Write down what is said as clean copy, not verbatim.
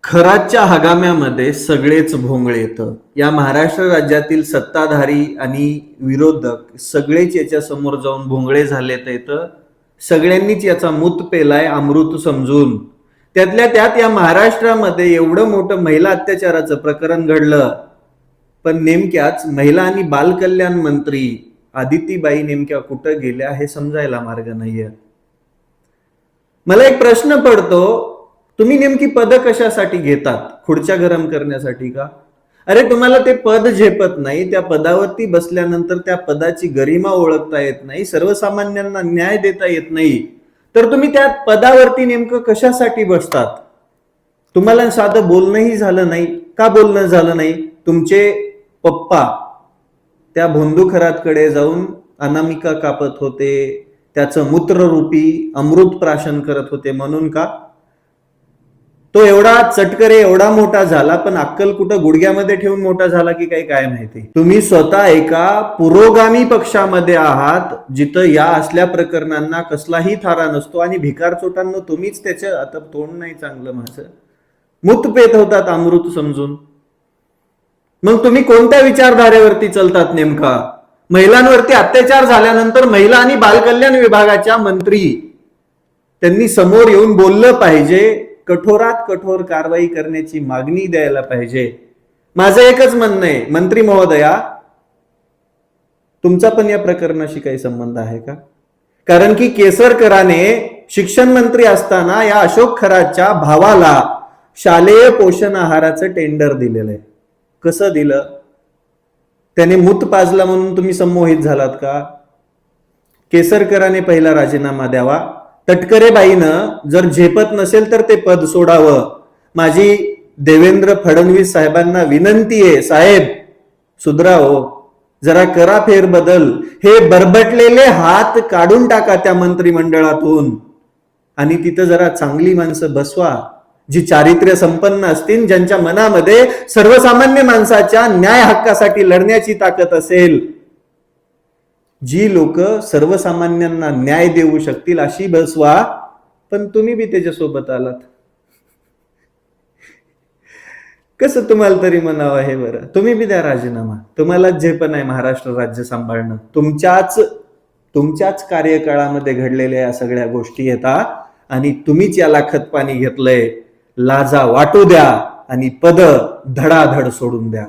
खराच्या हगाम्यामध्ये सगळेच भोंगळे येतं. या महाराष्ट्र राज्यातील सत्ताधारी आणि विरोधक सगळेच याच्या समोर जाऊन भोंगळे झालेत येतं. सगळ्यांनीच याचा मूत पेलाय अमृत समजून. त्यातल्या त्यात या महाराष्ट्रामध्ये एवढं मोठं महिला अत्याचाराचं प्रकरण घडलं, पण नेमक्याच महिला आणि बालकल्याण मंत्री आदितीबाई नेमक्या कुठं गेल्या हे समजायला मार्ग नाहीये. मला एक प्रश्न पडतो, तुम्ही नेमकी पद कशासाठी घेतात? खुर्च्या गरम करण्यासाठी का? अरे तुम्हाला ते पद झेपत नाही, त्या पदावरती बसल्यानंतर त्या पदाची गरिमा ओळखता येत नाही, सर्वसामान्यांना न्याय देता येत नाही, तर तुम्ही त्या पदावरती नेमकं कशासाठी बसतात? तुम्हाला साधं बोलणंही झालं नाही. का बोलणं झालं नाही? तुमचे पप्पा त्या भोंदू खरातकडे जाऊन अनामिका कापत होते, त्याचं मूत्ररूपी अमृत प्राशन करत होते म्हणून का? तो एवढा चटकरे एवढा मोठा झाला, पण अक्कल कुठं गुडघ्यामध्ये ठेवून मोठा झाला की काही काय माहिती. तुम्ही स्वतः एका पुरोगामी पक्षामध्ये आहात, जिथं या असल्या प्रकरणांना कसलाही थारा नसतो, आणि भिकार चोटांना तुम्हीच त्याचं आता तोंड नाही चांगलं माझं मूत पेत होतात अमृत समजून. मग तुम्ही कोणत्या विचारधारेवरती चालतात नेमका? महिलांवरती अत्याचार झाल्यानंतर महिला आणि बालकल्याण विभागाच्या मंत्री त्यांनी समोर येऊन बोललं पाहिजे, कठोरात कठोर कारवाई करण्याची मागणी द्यायला पाहिजे. माझं एकच म्हणणं आहे, मंत्री महोदया, तुमचा पण या प्रकरणाशी काही संबंध आहे का? कारण की केसरकराने शिक्षण मंत्री असताना या अशोक खरातच्या भावाला शालेय पोषण आहाराचं टेंडर दिलेलं आहे. कसं दिलं? त्याने मूत पाजला म्हणून तुम्ही संमोहित झालात का? केसरकराने पहिला राजीनामा द्यावा. तटकरेबाईनं जर झेपत नसेल तर ते पद सोडावं. माझी देवेंद्र फडणवीस साहेबांना विनंती आहे, साहेब सुधरा हो, जरा करा फेरबदल. हे बरबटलेले हात काढून टाका त्या मंत्रिमंडळातून आणि तिथं जरा चांगली माणसं बसवा, जी चारित्र्य संपन्न असतील, ज्यांच्या मनामध्ये सर्वसामान्य माणसाच्या न्याय हक्कासाठी लढण्याची ताकद असेल, जी लोक सर्वसामान्यांना न्याय देऊ शकतील अशी बसवा. पण तुम्ही बी त्याच्यासोबत आलात. कसं तुम्हाला तरी म्हणावं हे बरं? तुम्ही बी द्या राजीनामा. तुम्हाला जे पण आहे महाराष्ट्र राज्य सांभाळणं, तुमच्याच कार्यकाळामध्ये घडलेल्या या सगळ्या गोष्टी येतात आणि तुम्हीच याला खतपाणी घेतलंय. लाजा वाटू द्या आणि पद धडाधड सोडून द्या.